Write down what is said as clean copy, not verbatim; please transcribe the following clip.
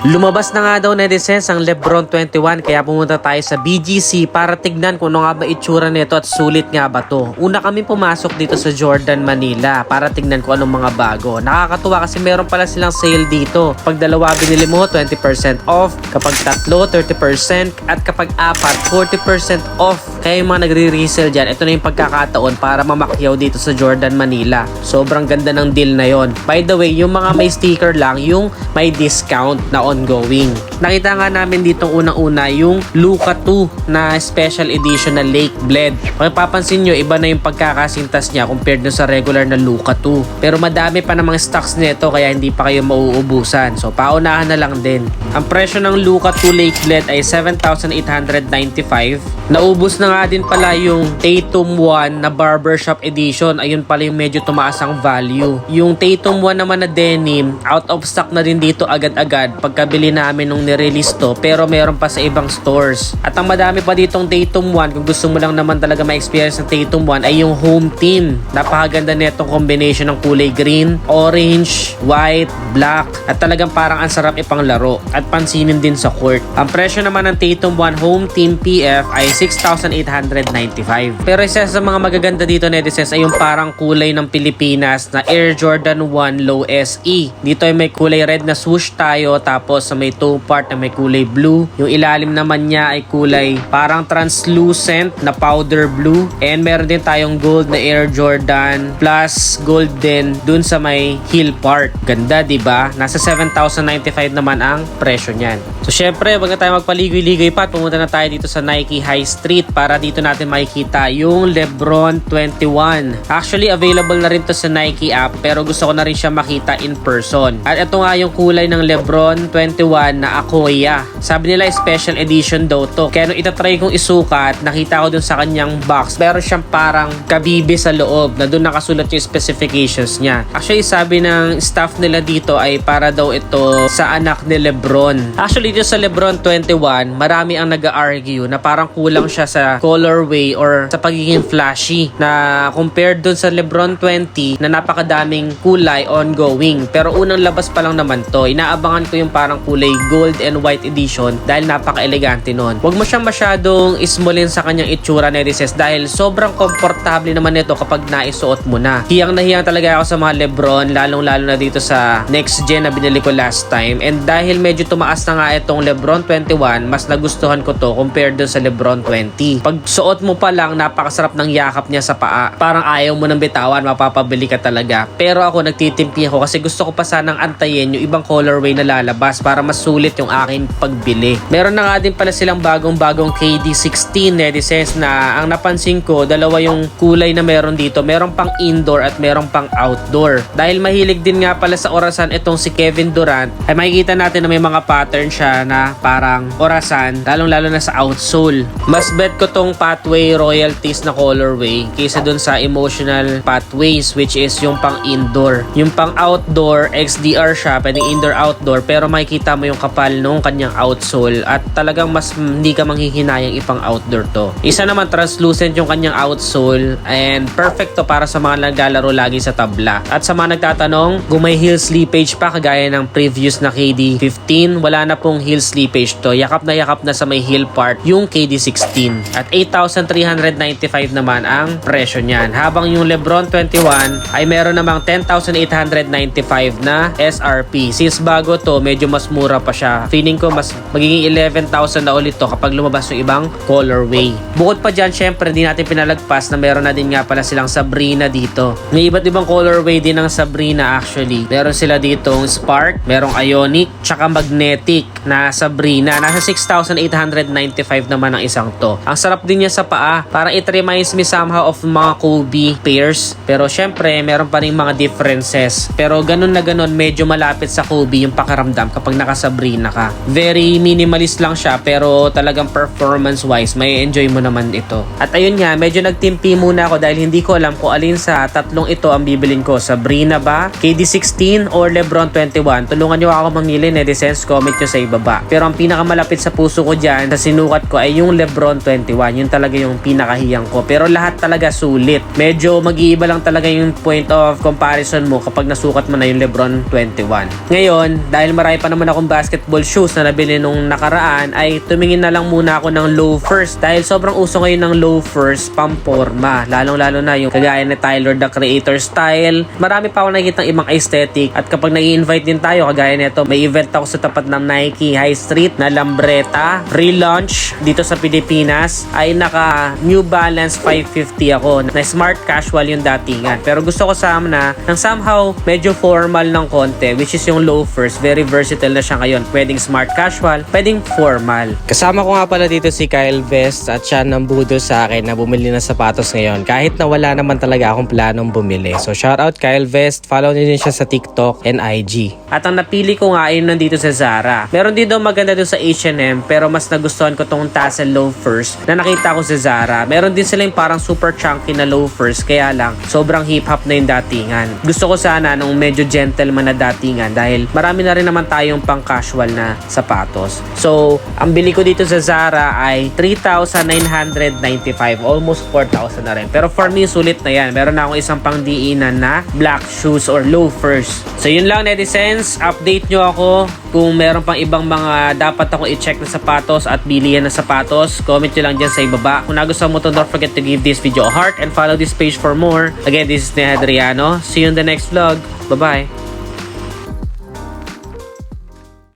Lumabas na nga daw netizens ang Lebron 21 kaya pumunta tayo sa BGC para tignan kung ano nga ba itsura nito at sulit nga ba to. Una kami pumasok dito sa Jordan, Manila para tignan kung anong mga bago. Nakakatuwa kasi meron pala silang sale dito. Pag dalawa binili mo, 20% off. Kapag tatlo, 30%. At kapag apat, 40% off. Kaya yung mga nagre-resell dyan, ito na yung pagkakataon para mamakyaw dito sa Jordan, Manila. Sobrang ganda ng deal na yon. By the way, yung mga may sticker lang, yung may discount na ongoing. Nakita nga namin dito unang-una yung Luka 2 na special edition na Lake Bled. Kung papansin nyo, iba na yung pagkakasintas niya compared dun sa regular na Luka 2. Pero madami pa namang stocks nito kaya hindi pa kayo mauubusan. So paunahan na lang din. Ang presyo ng Luka 2 Lake Bled ay 7,895. Naubos na nga din pala yung Tatum 1 na barbershop edition. Ayun pala yung medyo tumaas ang value. Yung Tatum 1 naman na denim, out of stock na din dito agad-agad pagkabili namin nung nirelease to, pero meron pa sa ibang stores. At ang madami pa ditong Tatum 1, kung gusto mo lang naman talaga ma-experience ng Tatum 1 ay yung home team. Napakaganda netong combination ng kulay green, orange, white, black, at talagang parang ang sarap ipanglaro at pansinin din sa court. Ang presyo naman ng Tatum 1 home team PF ay 6,895. Pero isa sa mga magaganda dito netizens ay yung parang kulay ng Pilipinas na Air Jordan 1 Low SE. Dito ay may kulay red na swoosh tayo, tapos sa may toe part na may kulay blue. Yung ilalim naman niya ay kulay parang translucent na powder blue. And meron din tayong gold na Air Jordan plus gold din dun sa may heel part. Ganda, diba? Nasa 7,095 naman ang presyo niyan. So syempre, wag na tayo magpaligoy-ligoy pa. Pumunta na tayo dito sa Nike High Street para dito natin makikita yung Lebron 21. Actually, available na rin to sa Nike app pero gusto ko na rin siya makita in person. At ito nga yung kulay ng Lebron 21 na Akoya. Sabi nila special edition daw to. Kaya nung itatry kong isukat, nakita ko dun sa kanyang box, meron siyang parang kabibi sa loob na dun nakasulat yung specifications niya. Actually, sabi ng staff nila dito ay para daw ito sa anak ni Lebron. Actually, dito sa Lebron 21, marami ang nag-argue na parang kulang siya sa colorway or sa pagiging flashy na compared dun sa Lebron 20 na napakadaming kulay ongoing. Pero unang labas pa lang naman to, inaabangan ko yung parang kulay gold and white edition dahil napaka-elegante nun. Huwag mo siyang masyadong ismolin sa kanyang itsura netizens dahil sobrang komportable naman nito kapag naisuot mo na. Hiyang na hiyang talaga ako sa mga Lebron, lalong-lalo na dito sa next gen na binili ko last time. And dahil medyo tumaas na nga itong Lebron 21, mas nagustuhan ko to compared dun sa Lebron 20. Pag suot mo pa lang, napakasarap ng yakap niya sa paa. Parang ayaw mo ng bitawan, mapapabili ka talaga. Pero ako nagtitimpi ako kasi gusto ko pa sanang antayin yung ibang colorway na lalabas para mas sulit yung aking pagbili. Meron na nga din pala silang bagong KD16 netizens na ang napansin ko, dalawa yung kulay na meron dito. Meron pang indoor at meron pang outdoor. Dahil mahilig din nga pala sa orasan itong si Kevin Durant, ay makikita natin na may mga pattern siya na parang orasan, lalong-lalo na sa outsole. Mas bet ko tong Pathway Royalties na colorway kaysa dun sa Emotional Pathways which is yung pang indoor. Yung pang outdoor, XDR siya, pwedeng indoor-outdoor, pero makikita mo yung kapal nung kanyang outsole at talagang mas hindi ka manghihinayang ipang outdoor to. Isa naman translucent yung kanyang outsole and perfect to para sa mga naglalaro lagi sa tabla. At sa mga nagtatanong, kung may heel slippage pa kagaya ng previous na KD15, wala na pong heel slippage to. Yakap na sa may heel part yung KD16. At 8,395 naman ang presyo niyan. Habang yung Lebron 21 ay meron namang 10,895 na SRP. Since bago to, medyo mas mura pa siya. Feeling ko mas magiging 11,000 na ulit to kapag lumabas yung ibang colorway. Bukod pa dyan, syempre hindi natin pinalagpas na meron na din nga pala silang Sabrina dito. May iba't ibang colorway din ng Sabrina actually. Meron sila ditong Spark, merong Ionic, tsaka Magnetic na Sabrina. Nasa 6,895 naman ang isang to. Ang sarap din niya sa paa. Parang it reminds me somehow of mga Kobe pairs. Pero syempre, meron pa rin mga differences. Pero ganun na ganun, medyo malapit sa Kobe yung pakaramdam kapag naka-Sabrina ka. Very minimalist lang siya pero talagang performance-wise, may enjoy mo naman ito. At ayun nga, medyo nagtimpi muna ako dahil hindi ko alam kung alin sa tatlong ito ang bibilin ko. Sabrina ba, KD16 or Lebron 21? Tulungan nyo ako mamili netizens comment nyo sa ibaba. Pero ang pinakamalapit sa puso ko dyan, sa sinukat ko ay yung Lebron 21. Yun talaga yung pinakahiyang ko. Pero lahat talaga sulit. Medyo mag-iiba lang talaga yung point of comparison mo kapag nasukat mo na yung Lebron 21. Ngayon, dahil marami pa naman akong basketball shoes na nabili nung nakaraan, ay tumingin na lang muna ako ng loafers. Dahil sobrang uso ngayon ng loafers, pamporma. Lalong-lalo na yung kagaya ni Tyler the Creator style. Marami pa ako nakikita ng ibang aesthetic. At kapag nag-i-invite din tayo, kagaya nito, may event ako sa tapat ng Nike High Street na Lambreta. Relaunch dito sa Pilipinas ay naka New Balance 550 ako. Na smart casual yung datingan. Pero gusto ko sana ng somehow medyo formal ng konti, which is yung loafers. Very versatile na siya ngayon. Pwedeng smart casual, pwedeng formal. Kasama ko nga pala dito si Kyle Vest at siya nang budol sa akin na bumili ng sapatos ngayon. Kahit na wala naman talaga akong planong bumili. So shout out Kyle Vest. Follow niyo din siya sa TikTok and IG. At ang napili ko nga ay nandito sa Zara. Meron din daw maganda doon sa H&M pero mas nagustuhan ko tong tassel loafers na nakita ko sa Zara. Meron din silang parang super chunky na loafers kaya lang sobrang hip-hop na yung datingan. Gusto ko sana nung medyo gentleman na datingan dahil marami na rin naman tayong pang casual na sapatos. So, ang bili ko dito sa Zara ay 3,995. Almost 4,000 na rin. Pero for me, sulit na yan. Meron na akong isang pang diinan na black shoes or loafers. So, yun lang netizens. Update nyo ako kung meron pang ibang mga dapat ako i-check na sapatos at bilihan na sapatos. Comment nyo lang dyan sa ibaba. Kung nagustuhan mo to, don't forget to give this video a heart and follow this page for more. Again, this is Adriano. See you in the next vlog. Bye-bye.